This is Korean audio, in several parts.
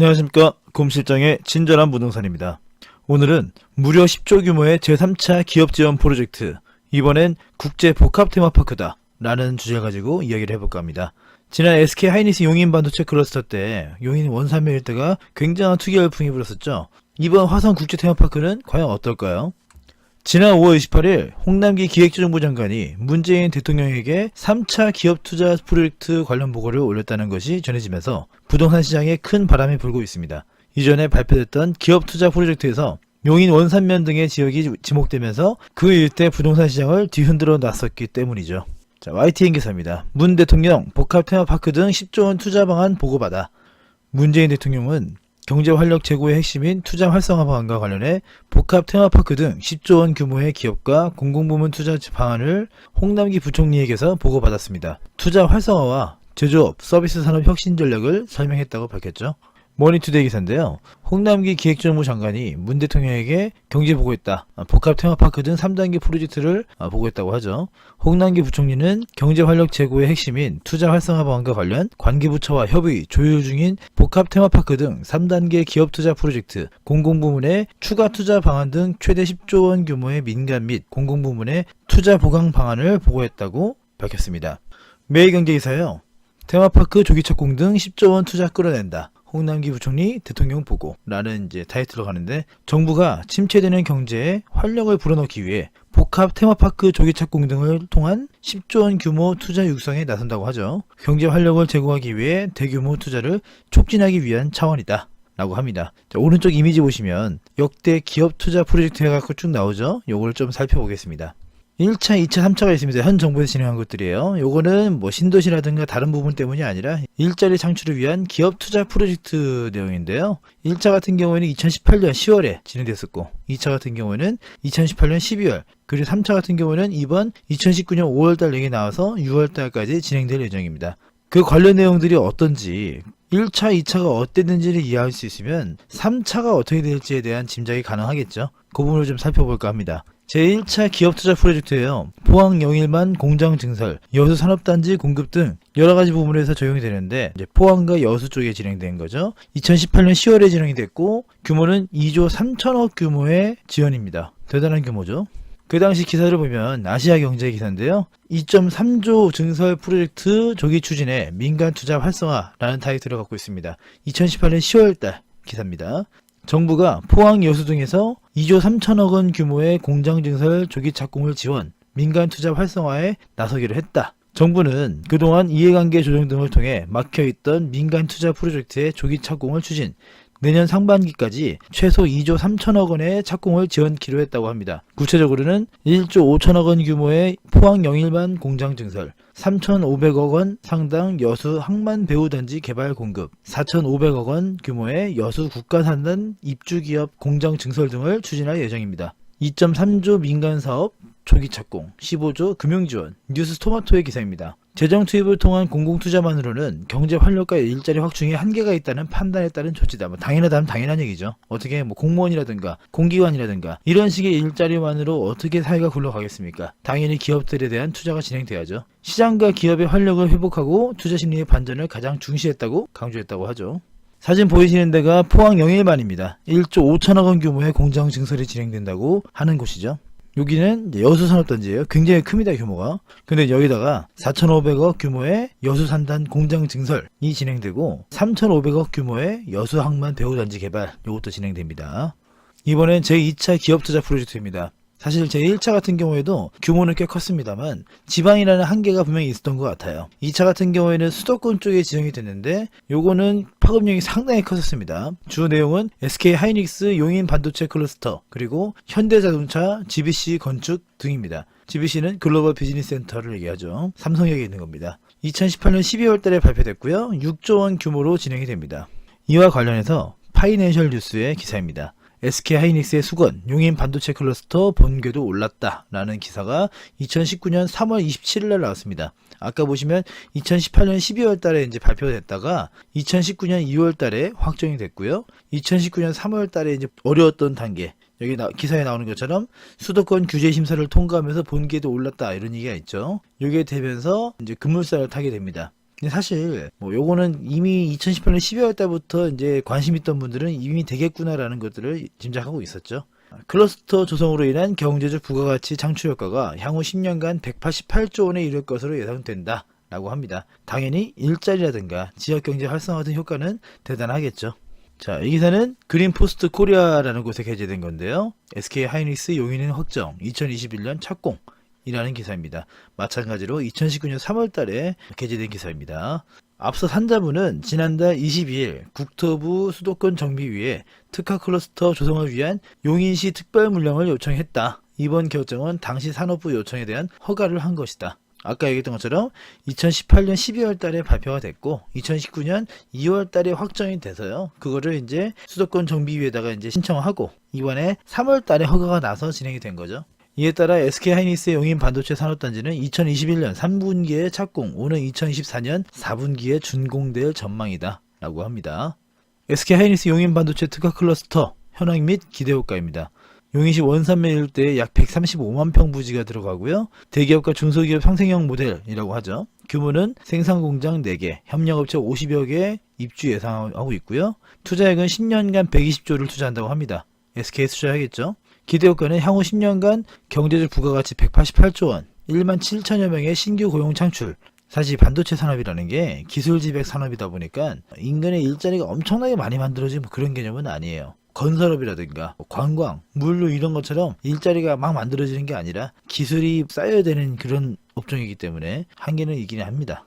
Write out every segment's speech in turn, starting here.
안녕하십니까. 곰실장의 친절한 부동산입니다. 오늘은 무려 10조 규모의 제3차 기업지원 프로젝트, 이번엔 국제 복합 테마파크다 라는 주제를 가지고 이야기를 해볼까 합니다. 지난 SK 하이닉스 용인 반도체 클러스터 때 용인 원산면 일대가 굉장한 투기 열풍이 불었었죠. 이번 화성 국제 테마파크는 과연 어떨까요? 지난 5월 28일 홍남기 기획재정부 장관이 문재인 대통령에게 3차 기업 투자 프로젝트 관련 보고를 올렸다는 것이 전해지면서 부동산 시장에 큰 바람이 불고 있습니다. 이전에 발표됐던 기업 투자 프로젝트에서 용인 원산면 등의 지역이 지목되면서 그 일대 부동산 시장을 뒤흔들어 놨었기 때문이죠. 자, YTN 기사입니다. 문 대통령 복합 테마파크 등 10조 원 투자 방안 보고받아. 문재인 대통령은 경제 활력 제고의 핵심인 투자 활성화 방안과 관련해 복합 테마파크 등 10조 원 규모의 기업과 공공부문 투자 방안을 홍남기 부총리에게서 보고받았습니다. 투자 활성화와 제조업, 서비스 산업 혁신 전략을 설명했다고 밝혔죠. 머니투데이 기사인데요. 홍남기 기획재정부 장관이 문 대통령에게 경제 보고했다. 복합 테마파크 등 3단계 프로젝트를 보고했다고 하죠. 홍남기 부총리는 경제 활력 제고의 핵심인 투자 활성화 방안과 관련 관계부처와 협의, 조율 중인 복합 테마파크 등 3단계 기업 투자 프로젝트, 공공부문의 추가 투자 방안 등 최대 10조 원 규모의 민간 및 공공부문의 투자 보강 방안을 보고했다고 밝혔습니다. 매일경제기사요. 테마파크 조기 착공 등 10조 원 투자 끌어낸다. 홍남기 부총리 대통령 보고라는 타이틀로 가는데, 정부가 침체되는 경제에 활력을 불어넣기 위해 복합 테마파크 조기 착공 등을 통한 10조 원 규모 투자 육성에 나선다고 하죠. 경제 활력을 제고하기 위해 대규모 투자를 촉진하기 위한 차원이다 라고 합니다. 자, 오른쪽 이미지 보시면 역대 기업 투자 프로젝트 해갖고 쭉 나오죠. 요걸 좀 살펴보겠습니다. 1차, 2차, 3차가 있습니다. 현 정부에서 진행한 것들이에요. 요거는 신도시라든가 다른 부분 때문이 아니라 일자리 창출을 위한 기업 투자 프로젝트 내용인데요. 1차 같은 경우에는 2018년 10월에 진행됐었고, 2차 같은 경우에는 2018년 12월, 그리고 3차 같은 경우에는 이번 2019년 5월달 내에 나와서 6월달까지 진행될 예정입니다. 그 관련 내용들이 어떤지, 1차, 2차가 어땠는지를 이해할 수 있으면 3차가 어떻게 될지에 대한 짐작이 가능하겠죠. 그 부분을 좀 살펴볼까 합니다. 제1차 기업투자 프로젝트예요. 포항 영일만 공장 증설, 여수 산업단지 공급 등 여러가지 부분에서 적용이 되는데, 포항과 여수 쪽에 진행된 거죠. 2018년 10월에 진행이 됐고, 규모는 2조 3천억 규모의 지원입니다. 대단한 규모죠. 그 당시 기사를 보면 아시아경제 기사인데요. 2.3조 증설 프로젝트 조기 추진에 민간 투자 활성화라는 타이틀을 갖고 있습니다. 2018년 10월달 기사입니다. 정부가 포항 여수 등에서 2조 3천억 원 규모의 공장 증설 조기 착공을 지원, 민간 투자 활성화에 나서기로 했다. 정부는 그동안 이해관계 조정 등을 통해 막혀있던 민간 투자 프로젝트의 조기 착공을 추진, 내년 상반기까지 최소 2조 3천억 원의 착공을 지원키로 했다고 합니다. 구체적으로는 1조 5천억 원 규모의 포항 영일만 공장 증설, 3,500억 원 상당 여수 항만 배후단지 개발 공급, 4,500억 원 규모의 여수 국가산단 입주기업 공장 증설 등을 추진할 예정입니다. 2.3조 민간사업 조기 착공, 15조 금융지원, 뉴스토마토의 기사입니다. 재정 투입을 통한 공공투자만으로는 경제 활력과 일자리 확충에 한계가 있다는 판단에 따른 조치다. 당연하다면 당연한 얘기죠. 어떻게 공무원이라든가 공기관이라든가 이런 식의 일자리만으로 어떻게 사회가 굴러가겠습니까? 당연히 기업들에 대한 투자가 진행돼야죠. 시장과 기업의 활력을 회복하고 투자 심리의 반전을 가장 중시했다고 강조했다고 하죠. 사진 보이시는 데가 포항 영일만입니다. 1조 5천억 원 규모의 공장 증설이 진행된다고 하는 곳이죠. 여기는 여수 산업단지예요. 굉장히 큽니다, 규모가. 근데 여기다가 4,500억 규모의 여수 산단 공장 증설이 진행되고 3,500억 규모의 여수 항만 배후단지 개발, 이것도 진행됩니다. 이번엔 제2차 기업투자 프로젝트입니다. 사실 제1차 같은 경우에도 규모는 꽤 컸습니다만 지방이라는 한계가 분명히 있었던 것 같아요. 2차 같은 경우에는 수도권 쪽에 지정이 됐는데 요거는 파급력이 상당히 컸었습니다. 주 내용은 SK 하이닉스 용인 반도체 클러스터, 그리고 현대자동차 GBC 건축 등입니다. GBC는 글로벌 비즈니스 센터를 얘기하죠. 삼성역에 있는 겁니다. 2018년 12월 달에 발표됐고요. 6조 원 규모로 진행이 됩니다. 이와 관련해서 파이낸셜 뉴스의 기사입니다. SK 하이닉스의 수건, 용인 반도체 클러스터 본궤도 올랐다 라는 기사가 2019년 3월 27일 날 나왔습니다. 아까 보시면 2018년 12월 달에 발표됐다가 2019년 2월 달에 확정이 됐고요. 2019년 3월 달에 어려웠던 단계, 여기 기사에 나오는 것처럼 수도권 규제 심사를 통과하면서 본궤도 올랐다 이런 얘기가 있죠. 이게 되면서 급물살을 타게 됩니다. 근데 사실 뭐 요거는 이미 2018년 12월 달부터 이제 관심 있던 분들은 이미 되겠구나라는 것들을 짐작하고 있었죠. 클러스터 조성으로 인한 경제적 부가가치 창출 효과가 향후 10년간 188조 원에 이를 것으로 예상된다 라고 합니다. 당연히 일자리라든가 지역경제 활성화 같은 효과는 대단하겠죠. 자, 이 기사는 그린포스트 코리아라는 곳에 게재된 건데요. SK 하이닉스 용인은 확정 2021년 착공 이라는 기사입니다. 마찬가지로 2019년 3월 달에 게재된 기사입니다. 앞서 산자부는 지난달 22일 국토부 수도권 정비위에 특화 클러스터 조성을 위한 용인시 특별물령을 요청했다. 이번 결정은 당시 산업부 요청에 대한 허가를 한 것이다. 아까 얘기했던 것처럼 2018년 12월 달에 발표가 됐고 2019년 2월 달에 확정이 돼서요. 그거를 이제 수도권 정비위에다가 이제 신청하고 이번에 3월 달에 허가가 나서 진행이 된 거죠. 이에 따라 SK하이닉스의 용인 반도체 산업단지는 2021년 3분기에 착공, 오는 2024년 4분기에 준공될 전망이다 라고 합니다. SK하이닉스 용인 반도체 특화 클러스터 현황 및 기대효과입니다. 용인시 원산면 일대에 약 135만 평 부지가 들어가고요. 대기업과 중소기업 상생형 모델이라고 하죠. 규모는 생산공장 4개, 협력업체 50여 개 입주 예상하고 있고요. 투자액은 10년간 120조를 투자한다고 합니다. SK에 투자하겠죠. 기대효과는 향후 10년간 경제적 부가가치 188조 원, 1만 7천여 명의 신규 고용 창출. 사실 반도체 산업이라는 게 기술지배 산업이다 보니까 인근의 일자리가 엄청나게 많이 만들어지는 그런 개념은 아니에요. 건설업이라든가 관광, 물류 이런 것처럼 일자리가 막 만들어지는 게 아니라 기술이 쌓여야 되는 그런 업종이기 때문에 한계는 있기는 합니다.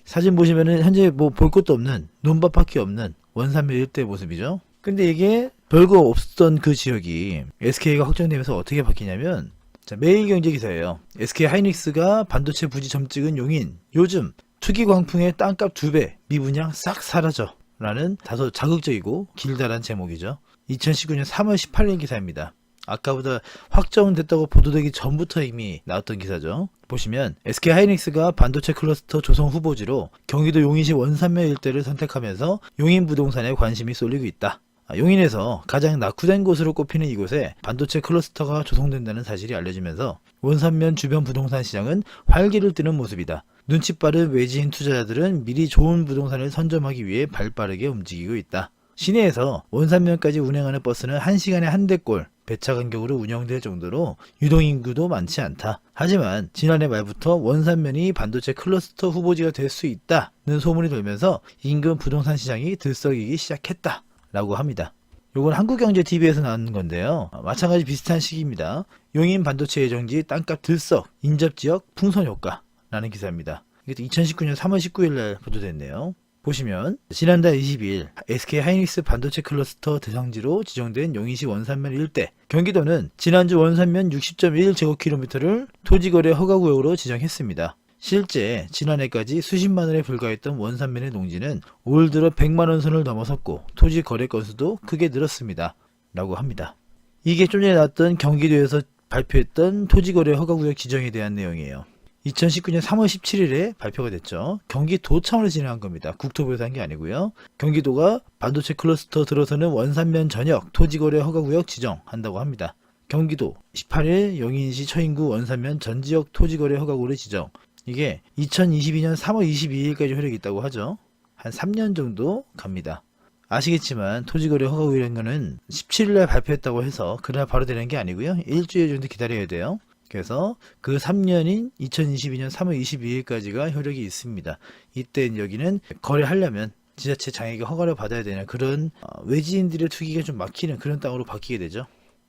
사진 보시면은 현재 뭐 볼 것도 없는 논밭밖에 없는 원산면 일대 모습이죠. 근데 이게 별거 없었던 그 지역이 SK가 확정되면서 어떻게 바뀌냐면, 자, 매일경제 기사예요. SK 하이닉스가 반도체 부지 점찍은 용인, 요즘 투기 광풍의 땅값 2배, 미분양 싹 사라져 라는 다소 자극적이고 길다란 제목이죠. 2019년 3월 18일 기사입니다. 아까보다 확정됐다고 보도되기 전부터 이미 나왔던 기사죠. 보시면 SK 하이닉스가 반도체 클러스터 조성 후보지로 경기도 용인시 원산면 일대를 선택하면서 용인 부동산에 관심이 쏠리고 있다. 용인에서 가장 낙후된 곳으로 꼽히는 이곳에 반도체 클러스터가 조성된다는 사실이 알려지면서 원산면 주변 부동산 시장은 활기를 띠는 모습이다. 눈치 빠른 외지인 투자자들은 미리 좋은 부동산을 선점하기 위해 발빠르게 움직이고 있다. 시내에서 원산면까지 운행하는 버스는 1시간에 한 대꼴 배차 간격으로 운영될 정도로 유동인구도 많지 않다. 하지만 지난해 말부터 원산면이 반도체 클러스터 후보지가 될 수 있다는 소문이 돌면서 인근 부동산 시장이 들썩이기 시작했다 라고 합니다. 요건 한국경제TV에서 나온 건데요. 마찬가지 비슷한 시기입니다. 용인 반도체 예정지 땅값 들썩, 인접지역 풍선효과 라는 기사입니다. 이게 2019년 3월 19일 날 보도됐네요. 보시면 지난달 22일 SK 하이닉스 반도체 클러스터 대상지로 지정된 용인시 원산면 일대, 경기도는 지난주 원산면 60.1제곱킬로미터를 토지거래 허가구역으로 지정했습니다. 실제 지난해까지 수십만 원에 불과했던 원산면의 농지는 올 들어 100만 원 선을 넘어섰고 토지 거래 건수도 크게 늘었습니다 라고 합니다. 이게 좀 전에 나왔던 경기도에서 발표했던 토지거래 허가구역 지정에 대한 내용이에요. 2019년 3월 17일에 발표가 됐죠. 경기도 차원에서 진행한 겁니다. 국토부에서 한 게 아니고요. 경기도가 반도체 클러스터 들어서는 원산면 전역 토지거래 허가구역 지정한다고 합니다. 경기도 18일 용인시 처인구 원산면 전지역 토지거래 허가구역 지정. 이게 2022년 3월 22일까지 효력이 있다고 하죠. 한 3년 정도 갑니다. 아시겠지만 토지거래 허가구역이라는 거는 17일날 발표했다고 해서 그날 바로 되는 게 아니고요. 일주일 정도 기다려야 돼요. 그래서 그 3년인 2022년 3월 22일까지가 효력이 있습니다. 이때 여기는 거래하려면 지자체 장애가 허가를 받아야 되는 그런 외지인들의 투기가 좀 막히는 그런 땅으로 바뀌게 되죠.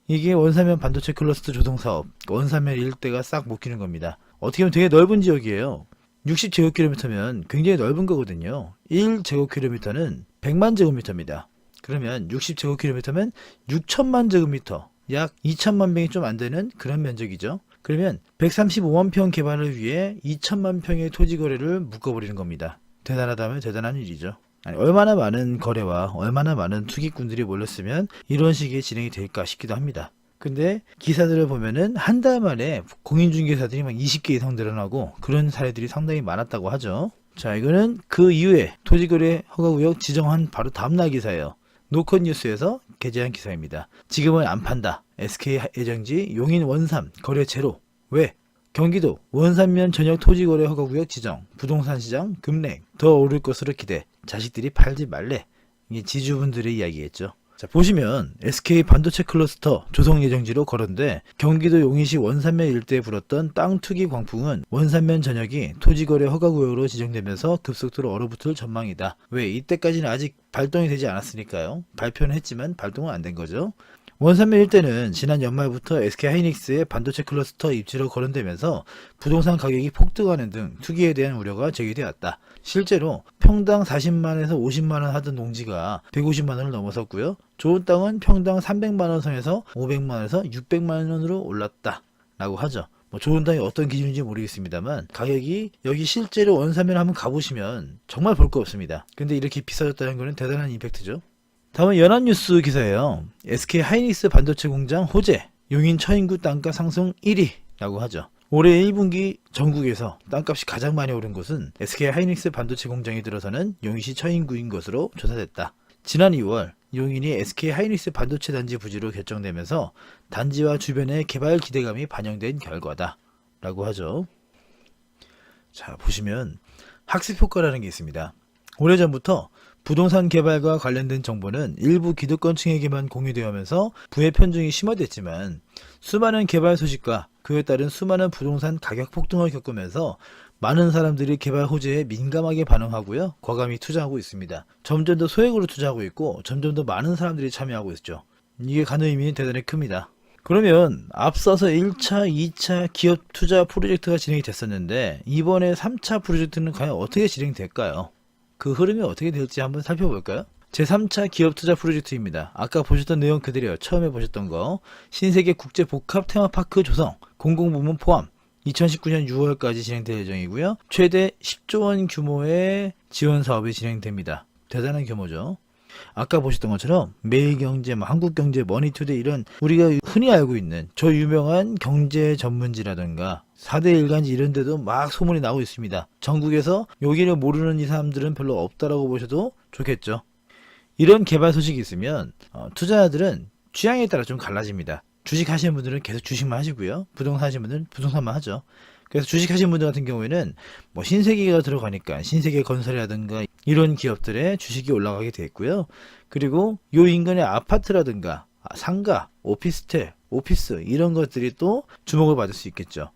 이게 원산면 반도체 클러스터 조성사업, 원산면 일대가 싹 묶이는 겁니다. 어떻게 보면 되게 넓은 지역이에요. 60제곱킬로미터면 굉장히 넓은 거거든요. 1제곱킬로미터는 100만 제곱미터입니다. 그러면 60제곱킬로미터면 6천만 제곱미터, 약 2천만 평이 좀 안 되는 그런 면적이죠. 그러면 135만 평 개발을 위해 2천만 평의 토지 거래를 묶어버리는 겁니다. 대단하다면 대단한 일이죠. 아니, 얼마나 많은 거래와 얼마나 많은 투기꾼들이 몰렸으면 이런 식의 진행이 될까 싶기도 합니다. 근데 기사들을 보면은 한 달 만에 공인중개사들이 막 20개 이상 늘어나고 그런 사례들이 상당히 많았다고 하죠. 자, 이거는 그 이후에 토지거래 허가구역 지정한 바로 다음날 기사예요. 노컷뉴스에서 게재한 기사입니다. 지금은 안 판다. SK 예정지 용인 원삼 거래 제로. 왜? 경기도 원산면 전역 토지거래 허가구역 지정, 부동산 시장 급냉, 더 오를 것으로 기대, 자식들이 팔지 말래. 이게 지주분들의 이야기겠죠. 자, 보시면 SK 반도체 클러스터 조성 예정지로 거론돼 경기도 용인시 원산면 일대에 불었던 땅 투기 광풍은 원산면 전역이 토지거래 허가구역으로 지정되면서 급속도로 얼어붙을 전망이다. 왜? 이때까지는 아직 발동이 되지 않았으니까요. 발표는 했지만 발동은 안 된 거죠. 원산면 일대는 지난 연말부터 SK하이닉스의 반도체 클러스터 입지로 거론되면서 부동산 가격이 폭등하는 등 투기에 대한 우려가 제기되었다. 실제로 평당 40만원에서 50만원 하던 농지가 150만원을 넘어섰고요. 좋은 땅은 평당 300만원 선에서 500만원에서 600만원으로 올랐다 라고 하죠. 좋은 땅이 어떤 기준인지 모르겠습니다만 가격이 여기 실제로 원산면 한번 가보시면 정말 볼 거 없습니다. 근데 이렇게 비싸졌다는 것은 대단한 임팩트죠. 다음은 연합뉴스 기사예요. SK하이닉스 반도체 공장 호재, 용인 처인구 땅값 상승 1위라고 하죠. 올해 1분기 전국에서 땅값이 가장 많이 오른 곳은 SK하이닉스 반도체 공장이 들어서는 용인시 처인구인 것으로 조사됐다. 지난 2월 용인이 SK하이닉스 반도체 단지 부지로 결정되면서 단지와 주변의 개발 기대감이 반영된 결과다 라고 하죠. 자, 보시면 학습효과라는 게 있습니다. 오래전부터 부동산 개발과 관련된 정보는 일부 기득권층에게만 공유되면서 부의 편중이 심화됐지만 수많은 개발 소식과 그에 따른 수많은 부동산 가격 폭등을 겪으면서 많은 사람들이 개발 호재에 민감하게 반응하고요. 과감히 투자하고 있습니다. 점점 더 소액으로 투자하고 있고 점점 더 많은 사람들이 참여하고 있죠. 이게 갖는 의미는 대단히 큽니다. 그러면 앞서서 1차, 2차 기업 투자 프로젝트가 진행이 됐었는데 이번에 3차 프로젝트는 과연 어떻게 진행될까요? 그 흐름이 어떻게 될지 한번 살펴볼까요? 제3차 기업 투자 프로젝트입니다. 아까 보셨던 내용 그대로요. 처음에 보셨던 거. 신세계 국제 복합 테마파크 조성, 공공부문 포함 2019년 6월까지 진행될 예정이고요. 최대 10조 원 규모의 지원 사업이 진행됩니다. 대단한 규모죠. 아까 보셨던 것처럼 매일경제, 한국경제, 머니투데이 이런 우리가 흔히 알고 있는 저 유명한 경제 전문지라든가 4대 일간지 이런 데도 막 소문이 나오고 있습니다. 전국에서 여기를 모르는 이 사람들은 별로 없다라고 보셔도 좋겠죠. 이런 개발 소식이 있으면 투자자들은 취향에 따라 좀 갈라집니다. 주식 하시는 분들은 계속 주식만 하시고요. 부동산 하시는 분들은 부동산만 하죠. 그래서 주식 하시는 분들 같은 경우에는 신세계가 들어가니까 신세계 건설이라든가 이런 기업들의 주식이 올라가게 돼 있고요. 그리고 요 인근의 아파트라든가 상가, 오피스텔, 오피스 이런 것들이 또 주목을 받을 수 있겠죠.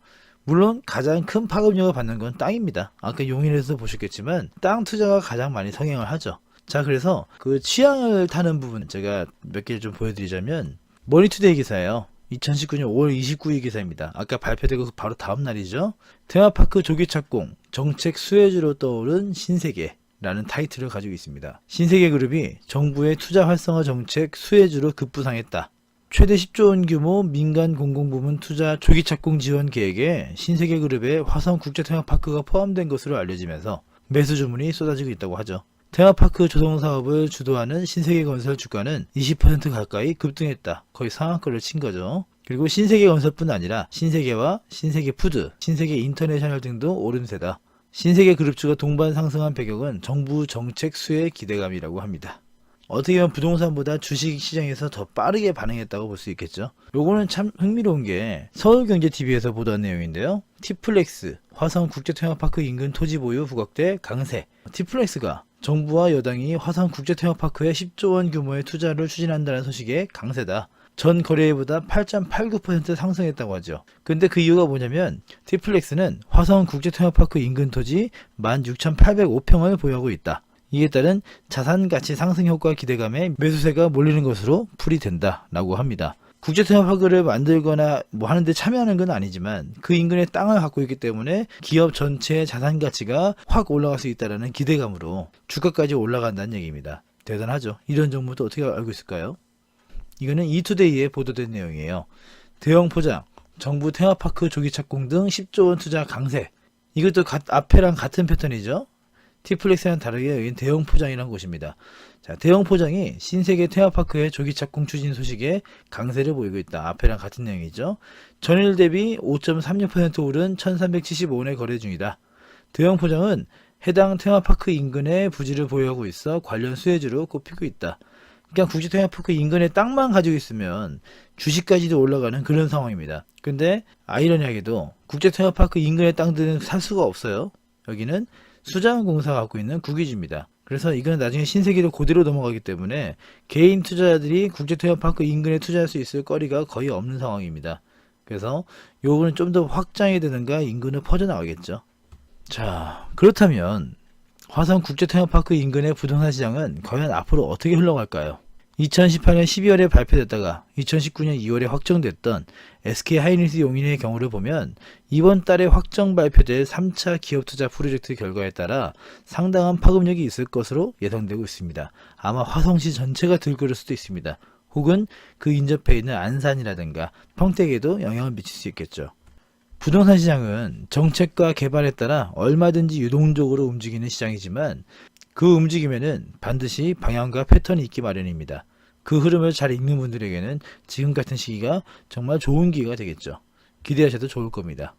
물론 가장 큰 파급력을 받는 건 땅입니다. 아까 용인에서 보셨겠지만 땅 투자가 가장 많이 성행을 하죠. 자, 그래서 그 취향을 타는 부분 제가 몇 개를 좀 보여드리자면 머니투데이 기사예요. 2019년 5월 29일 기사입니다. 아까 발표되고 바로 다음 날이죠. 테마파크 조기 착공, 정책 수혜주로 떠오른 신세계라는 타이틀을 가지고 있습니다. 신세계그룹이 정부의 투자 활성화 정책 수혜주로 급부상했다. 최대 10조 원 규모 민간 공공부문 투자 조기 착공 지원 계획에 신세계그룹의 화성 국제 테마파크가 포함된 것으로 알려지면서 매수 주문이 쏟아지고 있다고 하죠. 테마파크 조성 사업을 주도하는 신세계건설 주가는 20% 가까이 급등했다. 거의 상한가를 친 거죠. 그리고 신세계건설뿐 아니라 신세계와 신세계푸드, 신세계인터내셔널 등도 오름세다. 신세계그룹주가 동반 상승한 배경은 정부 정책 수혜 기대감이라고 합니다. 어떻게 보면 부동산보다 주식시장에서 더 빠르게 반응했다고 볼 수 있겠죠. 요거는 참 흥미로운 게 서울경제TV에서 보도한 내용인데요. 티플렉스, 화성 국제테마파크 인근 토지 보유 부각대 강세. 티플렉스가 정부와 여당이 화성 국제테마파크에 10조 원 규모의 투자를 추진한다는 소식에 강세다. 전 거래일보다 8.89% 상승했다고 하죠. 근데 그 이유가 뭐냐면 티플렉스는 화성 국제테마파크 인근 토지 16,805평을 보유하고 있다. 이에 따른 자산가치 상승 효과 기대감에 매수세가 몰리는 것으로 풀이된다 라고 합니다. 국제테마파크를 만들거나 하는데 참여하는 건 아니지만 그 인근에 땅을 갖고 있기 때문에 기업 전체의 자산가치가 확 올라갈 수 있다는 기대감으로 주가까지 올라간다는 얘기입니다. 대단하죠. 이런 정보도 어떻게 알고 있을까요? 이거는 이투데이에 보도된 내용이에요. 대형 포장, 정부 테마파크 조기 착공 등 10조 원 투자 강세. 이것도 앞에랑 같은 패턴이죠. 티플렉스와는 다르게 여기는 대형 포장이라는 곳입니다. 자, 대형 포장이 신세계 테마파크의 조기 착공 추진 소식에 강세를 보이고 있다. 앞에랑 같은 내용이죠. 전일 대비 5.36% 오른 1375원에 거래 중이다. 대형 포장은 해당 테마파크 인근에 부지를 보유하고 있어 관련 수혜주로 꼽히고 있다. 그러니까 국제 테마파크 인근에 땅만 가지고 있으면 주식까지도 올라가는 그런 상황입니다. 근데 아이러니하게도 국제 테마파크 인근의 땅들은 살 수가 없어요. 여기는 수자원공사가 갖고 있는 국유지입니다. 그래서 이건 나중에 신세계로 그대로 넘어가기 때문에 개인 투자자들이 국제 테마파크 인근에 투자할 수 있을 거리가 거의 없는 상황입니다. 그래서 요거는 좀 더 확장이 되는가 인근으로 퍼져나가겠죠. 자, 그렇다면 화성 국제 테마파크 인근의 부동산 시장은 과연 앞으로 어떻게 흘러갈까요? 2018년 12월에 발표됐다가 2019년 2월에 확정됐던 SK 하이닉스 용인의 경우를 보면 이번 달에 확정 발표될 3차 기업투자 프로젝트 결과에 따라 상당한 파급력이 있을 것으로 예상되고 있습니다. 아마 화성시 전체가 들끓을 수도 있습니다. 혹은 그 인접해 있는 안산이라든가 평택에도 영향을 미칠 수 있겠죠. 부동산 시장은 정책과 개발에 따라 얼마든지 유동적으로 움직이는 시장이지만 그 움직임에는 반드시 방향과 패턴이 있기 마련입니다. 그 흐름을 잘 읽는 분들에게는 지금 같은 시기가 정말 좋은 기회가 되겠죠. 기대하셔도 좋을 겁니다.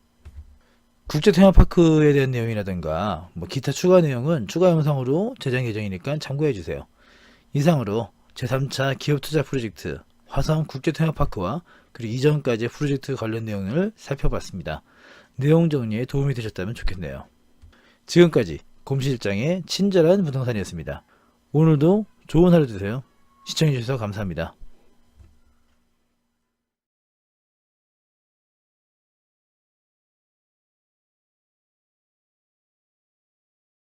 국제 테마파크에 대한 내용이라든가 기타 추가 내용은 추가 영상으로 제작 예정이니까 참고해 주세요. 이상으로 제3차 기업투자 프로젝트 화성 국제 테마파크와 그리고 이전까지의 프로젝트 관련 내용을 살펴봤습니다. 내용 정리에 도움이 되셨다면 좋겠네요. 지금까지 곰실장의 친절한 부동산이었습니다. 오늘도 좋은 하루 되세요. 시청해주셔서 감사합니다.